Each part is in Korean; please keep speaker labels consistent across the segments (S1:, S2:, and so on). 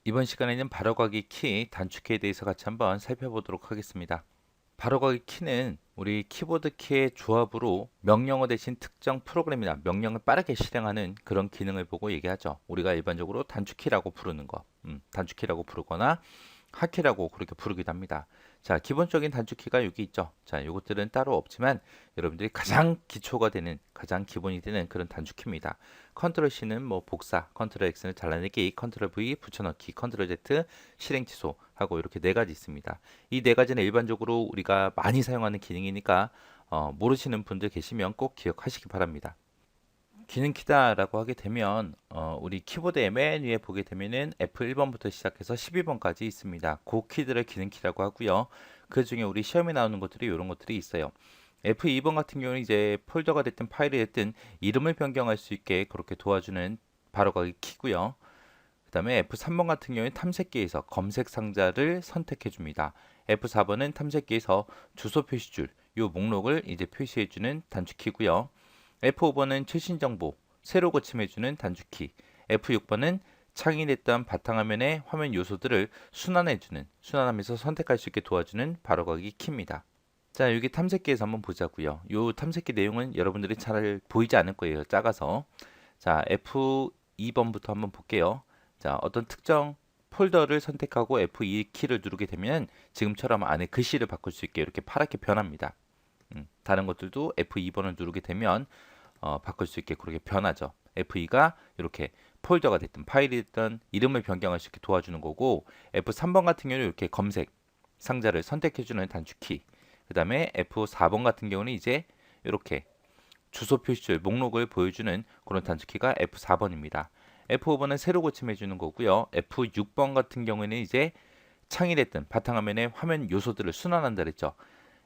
S1: 이번 시간에는 바로가기 키 단축키에 대해서 같이 한번 살펴보도록 하겠습니다. 바로가기 키는 우리 키보드 키의 조합으로 명령어 대신 특정 프로그램이나 명령을 빠르게 실행하는 그런 기능을 보고 얘기하죠. 우리가 일반적으로 단축키라고 부르는 거, 단축키라고 부르거나 하키라고 그렇게 부르기도 합니다. 자, 기본적인 단축키가 여기 있죠. 자, 요것들은 따로 없지만 여러분들이 가장 기초가 되는, 가장 기본이 되는 그런 단축키입니다. 컨트롤 C는 뭐 복사, 컨트롤 X는 잘라내기, 컨트롤 V 붙여넣기, 컨트롤 Z 실행 취소 하고 이렇게 네 가지 있습니다. 이 네 가지는 일반적으로 우리가 많이 사용하는 기능이니까 모르시는 분들 계시면 꼭 기억하시기 바랍니다. 기능 키다라고 하게 되면 우리 키보드의 맨 위에 보게 되면은 F1번부터 시작해서 12번까지 있습니다. 그 키들을 기능 키라고 하고요. 그 중에 우리 시험에 나오는 것들이 이런 것들이 있어요. F2번 같은 경우는 이제 폴더가 됐든 파일이 됐든 이름을 변경할 수 있게 그렇게 도와주는 바로가기 키고요. 그 다음에 F3번 같은 경우는 탐색기에서 검색 상자를 선택해 줍니다. F4번은 탐색기에서 주소 표시줄, 이 목록을 이제 표시해 주는 단축키고요. F5번은 최신 정보, 새로 고침해주는 단축키. F6번은 창이됐던 바탕화면의 화면 요소들을 순환하면서 선택할 수 있게 도와주는 바로가기 키입니다. 자, 여기 탐색기에서 한번 보자고요. 이 탐색기 내용은 여러분들이 잘 보이지 않을 거예요. 작아서. 자, F2번부터 한번 볼게요. 자, 어떤 특정 폴더를 선택하고 F2 키를 누르게 되면 지금처럼 안에 글씨를 바꿀 수 있게 이렇게 파랗게 변합니다. 다른 것들도 F2번을 누르게 되면 바꿀 수 있게 그렇게 변하죠. F2가 이렇게 폴더가 됐든 파일이 됐든 이름을 변경할 수 있게 도와주는 거고, F3번 같은 경우는 이렇게 검색 상자를 선택해주는 단축키. 그 다음에 F4번 같은 경우는 이제 이렇게 주소 표시줄 목록을 보여주는 그런 단축키가 F4번입니다. F5번은 새로 고침해주는 거고요. F6번 같은 경우에는 이제 창이 됐든 바탕화면의 화면 요소들을 순환한다 그랬죠.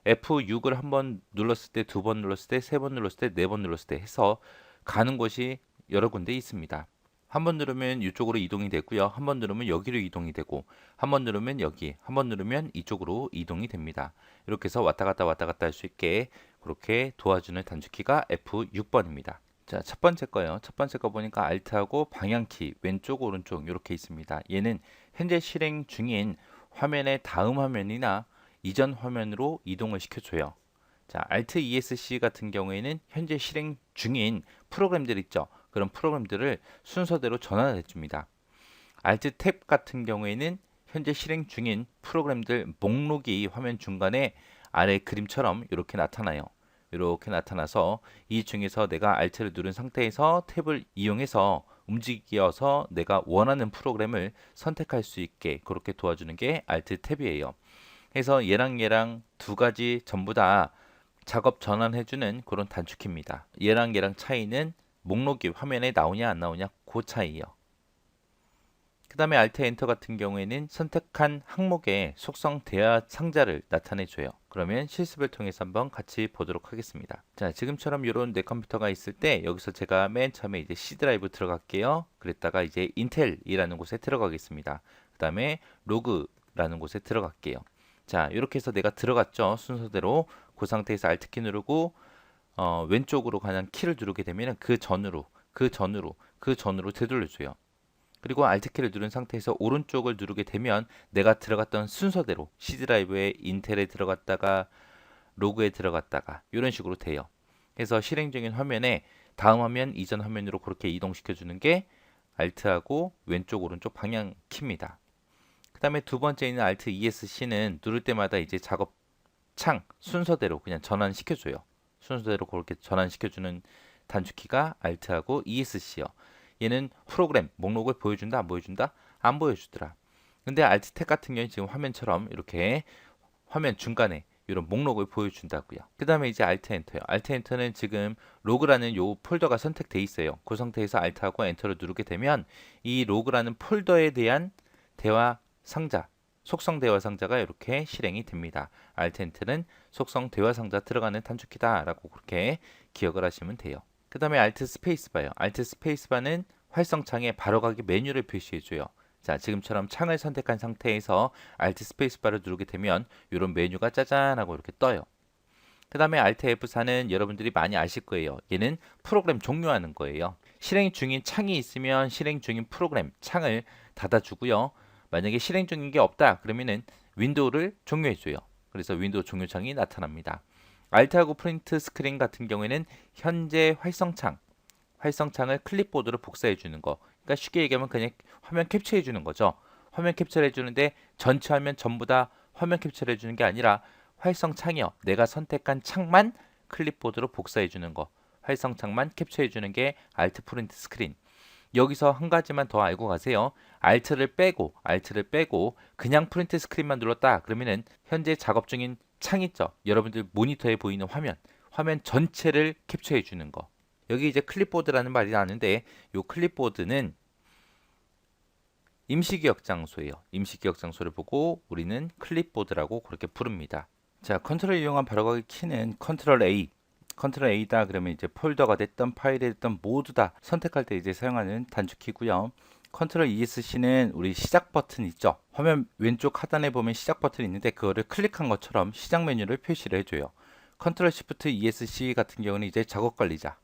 S1: F6을 한 번 눌렀을 때, 두 번 눌렀을 때, 세 번 눌렀을 때, 네 번 눌렀을 때 해서 가는 곳이 여러 군데 있습니다. 한 번 누르면 이쪽으로 이동이 되고요. 한 번 누르면 여기로 이동이 되고, 한 번 누르면 여기, 한 번 누르면 이쪽으로 이동이 됩니다. 이렇게 해서 왔다 갔다 할 수 있게 그렇게 도와주는 단축키가 F6번입니다. 자, 첫 번째 거요. 첫 번째 거 보니까 Alt하고 방향키 왼쪽 오른쪽 이렇게 있습니다. 얘는 현재 실행 중인 화면의 다음 화면이나 이전 화면으로 이동을 시켜줘요. 자, Alt ESC 같은 경우에는 현재 실행 중인 프로그램들 있죠. 그런 프로그램들을 순서대로 전환을 해줍니다. Alt 탭 같은 경우에는 현재 실행 중인 프로그램들 목록이 화면 중간에 아래 그림처럼 이렇게 나타나요. 이렇게 나타나서 이 중에서 내가 Alt를 누른 상태에서 탭을 이용해서 움직여서 내가 원하는 프로그램을 선택할 수 있게 그렇게 도와주는 게 Alt 탭이에요. 그래서 얘랑 두 가지 전부 다 작업 전환해주는 그런 단축키입니다. 얘랑 차이는 목록이 화면에 나오냐 안 나오냐 그 차이요. 그 다음에 Alt 엔터 같은 경우에는 선택한 항목의 속성 대화 상자를 나타내줘요. 그러면 실습을 통해서 한번 같이 보도록 하겠습니다. 자, 지금처럼 이런 내 컴퓨터가 있을 때 여기서 제가 맨 처음에 이제 C 드라이브 들어갈게요. 그랬다가 이제 인텔이라는 곳에 들어가겠습니다. 그 다음에 로그라는 곳에 들어갈게요. 자, 이렇게 해서 내가 들어갔죠. 순서대로 그 상태에서 Alt키 누르고 왼쪽으로 가는 키를 누르게 되면 그 전으로 되돌려줘요. 그리고 Alt키를 누른 상태에서 오른쪽을 누르게 되면 내가 들어갔던 순서대로 C 드라이브에 인텔에 들어갔다가 로그에 들어갔다가 이런 식으로 돼요. 그래서 실행 중인 화면에 다음 화면, 이전 화면으로 그렇게 이동시켜 주는 게 Alt하고 왼쪽 오른쪽 방향 키입니다. 그 다음에 두 번째 있는 Alt ESC는 누를 때마다 이제 작업 창 순서대로 그냥 전환시켜줘요. 순서대로 그렇게 전환시켜주는 단축키가 Alt하고 ESC요. 얘는 프로그램 목록을 보여준다 안 보여준다? 안 보여주더라. 근데 Alt 탭 같은 경우는 지금 화면처럼 이렇게 화면 중간에 이런 목록을 보여준다고요. 그 다음에 이제 Alt 엔터요. Alt 엔터는 지금 로그라는 요 폴더가 선택돼 있어요. 그 상태에서 Alt하고 엔터를 누르게 되면 이 로그라는 폴더에 대한 대화 상자, 속성 대화 상자가 이렇게 실행이 됩니다. Alt 엔터는 속성 대화 상자 들어가는 단축키다라고 그렇게 기억을 하시면 돼요. 그 다음에 Alt 스페이스바요. Alt 스페이스바는 활성창에 바로가기 메뉴를 표시해줘요. 자, 지금처럼 창을 선택한 상태에서 Alt 스페이스바를 누르게 되면 이런 메뉴가 짜잔 하고 이렇게 떠요. 그 다음에 Alt F4는 여러분들이 많이 아실 거예요. 얘는 프로그램 종료하는 거예요. 실행 중인 창이 있으면 실행 중인 프로그램 창을 닫아주고요. 만약에 실행 중인 게 없다 그러면은 윈도우를 종료해줘요. 그래서 윈도우 종료창이 나타납니다. Alt하고 프린트 스크린 같은 경우에는 현재 활성창을 클립보드로 복사해 주는 거. 그러니까 쉽게 얘기하면 그냥 화면 캡처해 주는 거죠. 화면 캡처를 해주는데 전체 화면 전부 다 화면 캡처를 해주는 게 아니라 활성창이요. 내가 선택한 창만 클립보드로 복사해 주는 거. 활성창만 캡처해 주는 게 Alt 프린트 스크린. 여기서 한 가지만 더 알고 가세요. Alt를 빼고 그냥 프린트 스크린만 눌렀다. 그러면은 현재 작업 중인 창 있죠. 여러분들 모니터에 보이는 화면 전체를 캡처해 주는 거. 여기 이제 클립보드라는 말이 나는데 이 클립보드는 임시기억 장소예요. 임시기억 장소를 보고 우리는 클립보드라고 그렇게 부릅니다. 자, 컨트롤을 이용한 바로가기 키는 컨트롤 A. 컨트롤 A다 그러면 이제 폴더가 됐던 파일이 됐던 모두 다 선택할 때 이제 사용하는 단축키고요. 컨트롤 ESC는 우리 시작 버튼 있죠. 화면 왼쪽 하단에 보면 시작 버튼이 있는데 그거를 클릭한 것처럼 시작 메뉴를 표시를 해줘요. 컨트롤 시프트 ESC 같은 경우는 이제 작업 관리자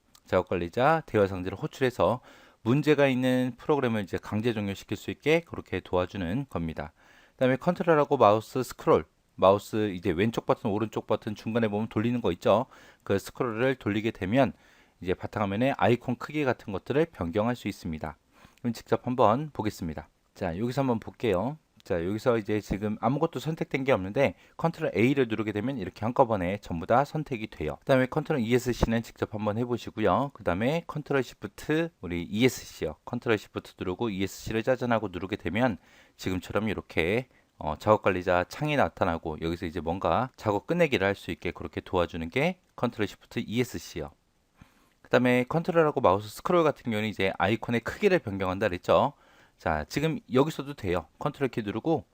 S1: 대화 상자를 호출해서 문제가 있는 프로그램을 이제 강제 종료시킬 수 있게 그렇게 도와주는 겁니다. 그다음에 컨트롤하고 마우스 스크롤 마우스 이제 왼쪽 버튼, 오른쪽 버튼 중간에 보면 돌리는 거 있죠. 그 스크롤을 돌리게 되면 이제 바탕화면에 아이콘 크기 같은 것들을 변경할 수 있습니다. 그럼 직접 한번 보겠습니다. 자, 여기서 한번 볼게요. 자, 여기서 이제 지금 아무것도 선택된 게 없는데 컨트롤 A를 누르게 되면 이렇게 한꺼번에 전부 다 선택이 돼요. 그 다음에 컨트롤 ESC는 직접 한번 해보시고요. 그 다음에 컨트롤 시프트 우리 ESC요. 컨트롤 시프트 누르고 ESC를 짜증하고 누르게 되면 지금처럼 이렇게 작업관리자 창이 나타나고 여기서 이제 뭔가 작업 끝내기를 할 수 있게 그렇게 도와주는 게 컨트롤 시프트 ESC요. 그 다음에 컨트롤하고 마우스 스크롤 같은 경우는 이제 아이콘의 크기를 변경한다 그랬죠. 자, 지금 여기서도 돼요. 컨트롤 키 누르고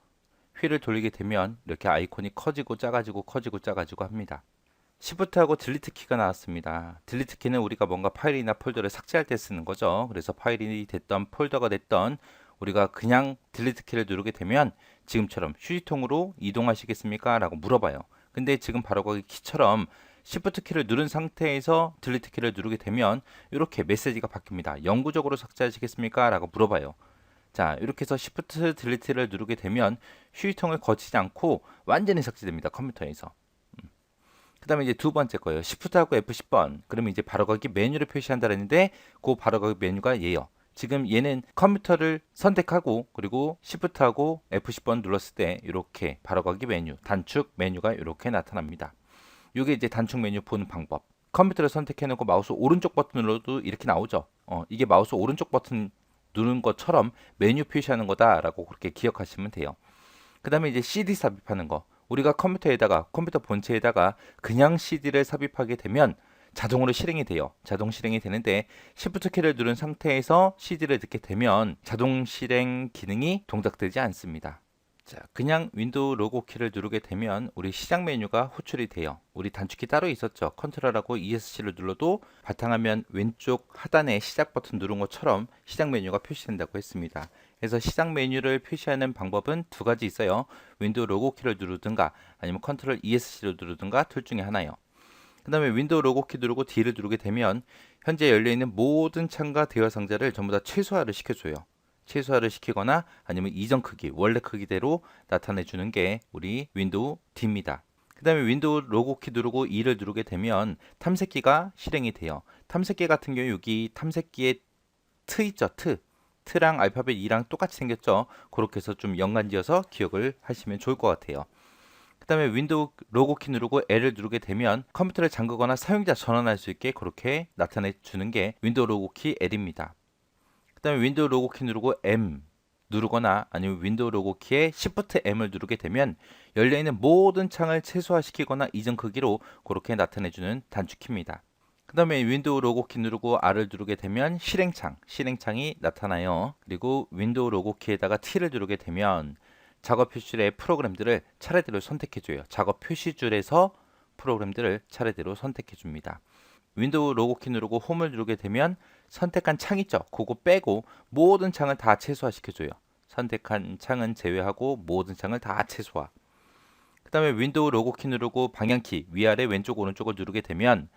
S1: 휠을 돌리게 되면 이렇게 아이콘이 커지고 작아지고 합니다. 시프트하고 딜리트 키가 나왔습니다. 딜리트 키는 우리가 뭔가 파일이나 폴더를 삭제할 때 쓰는 거죠. 그래서 파일이 됐던 폴더가 됐던 우리가 그냥 딜리트 키를 누르게 되면 지금처럼 휴지통으로 이동하시겠습니까? 라고 물어봐요. 근데 지금 바로 거기 키처럼 시프트 키를 누른 상태에서 딜리트 키를 누르게 되면 이렇게 메시지가 바뀝니다. 영구적으로 삭제하시겠습니까? 라고 물어봐요. 자, 이렇게 해서 시프트 딜리트를 누르게 되면 휴지통을 거치지 않고 완전히 삭제됩니다. 컴퓨터에서. 그 다음에 이제 두 번째 거예요. 시프트하고 F10번. 그러면 이제 바로가기 메뉴를 표시한다 했는데 그 바로가기 메뉴가 얘요. 지금 얘는 컴퓨터를 선택하고 그리고 시프트하고 F10번 눌렀을 때 이렇게 바로가기 메뉴, 단축 메뉴가 이렇게 나타납니다. 이게 이제 단축 메뉴 보는 방법. 컴퓨터를 선택해 놓고 마우스 오른쪽 버튼 눌러도 이렇게 나오죠. 이게 마우스 오른쪽 버튼 누른 것처럼 메뉴 표시하는 거다라고 그렇게 기억하시면 돼요. 그 다음에 이제 CD 삽입하는 거. 우리가 컴퓨터 본체에다가 그냥 CD를 삽입하게 되면 자동으로 실행이 돼요. 자동 실행이 되는데 Shift 키를 누른 상태에서 CD를 넣게 되면 자동 실행 기능이 동작되지 않습니다. 자, 그냥 윈도우 로고 키를 누르게 되면 우리 시작 메뉴가 호출이 돼요. 우리 단축키 따로 있었죠. 컨트롤하고 ESC를 눌러도 바탕화면 왼쪽 하단에 시작 버튼 누른 것처럼 시작 메뉴가 표시된다고 했습니다. 그래서 시작 메뉴를 표시하는 방법은 두 가지 있어요. 윈도우 로고 키를 누르든가 아니면 컨트롤 ESC를 누르든가 둘 중에 하나요. 그 다음에 윈도우 로고 키 누르고 D를 누르게 되면 현재 열려있는 모든 창과 대화 상자를 전부 다 최소화를 시켜줘요. 최소화를 시키거나 아니면 이전 크기, 원래 크기대로 나타내 주는 게 우리 윈도우 D입니다. 그 다음에 윈도우 로고 키 누르고 E를 누르게 되면 탐색기가 실행이 돼요. 탐색기 같은 경우 여기 탐색기에 트 있죠, 트랑 알파벳 E랑 똑같이 생겼죠. 그렇게 해서 좀 연관지어서 기억을 하시면 좋을 것 같아요. 그 다음에 윈도우 로고 키 누르고 L을 누르게 되면 컴퓨터를 잠그거나 사용자 전환할 수 있게 그렇게 나타내 주는 게 윈도우 로고 키 L입니다. 그 다음에 윈도우 로고 키 누르고 M 누르거나 아니면 윈도우 로고 키에 Shift M을 누르게 되면 열려있는 모든 창을 최소화시키거나 이전 크기로 그렇게 나타내주는 단축키입니다. 그 다음에 윈도우 로고 키 누르고 R을 누르게 되면 실행창이 나타나요. 그리고 윈도우 로고 키에다가 T를 누르게 되면 작업 표시줄의 프로그램들을 차례대로 선택해줘요. 작업 표시줄에서 프로그램들을 차례대로 선택해줍니다. 윈도우 로고 키 누르고 홈을 누르게 되면 선택한 창 있죠. 그거 빼고 모든 창을 다 최소화시켜줘요. 선택한 창은 제외하고 모든 창을 다 최소화. 그 다음에 윈도우 로고 키 누르고 방향키 위아래 왼쪽 오른쪽을 누르게 되면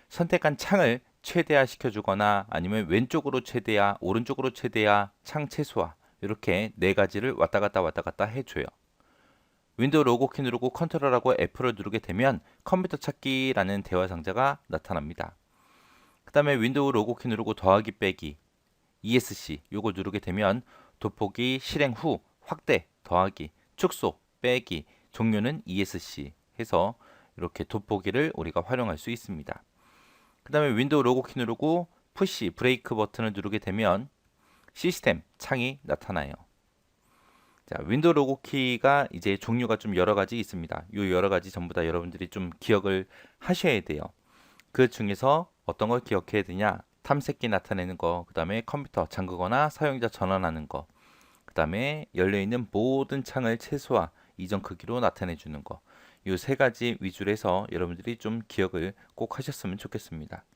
S1: 선택한 창을 최대화 시켜주거나 아니면 왼쪽으로 최대화, 오른쪽으로 최대화, 창 최소화 이렇게 네 가지를 왔다 갔다 해줘요. 윈도우 로고키 누르고 컨트롤하고 F를 누르게 되면 컴퓨터 찾기라는 대화 상자가 나타납니다. 그 다음에 윈도우 로고키 누르고 더하기 빼기 ESC 요거 누르게 되면 돋보기 실행 후 확대 더하기 축소 빼기 종료는 ESC 해서 이렇게 돋보기를 우리가 활용할 수 있습니다. 그 다음에 윈도우 로고키 누르고 푸시 브레이크 버튼을 누르게 되면 시스템 창이 나타나요. 자, 윈도우 로고키가 이제 종류가 좀 여러 가지 있습니다. 이 여러 가지 전부 다 여러분들이 좀 기억을 하셔야 돼요. 그 중에서 어떤 걸 기억해야 되냐? 탐색기 나타내는 거, 그 다음에 컴퓨터 잠그거나 사용자 전환하는 거, 그 다음에 열려있는 모든 창을 최소화, 이전 크기로 나타내 주는 거. 이 세 가지 위주로 해서 여러분들이 좀 기억을 꼭 하셨으면 좋겠습니다.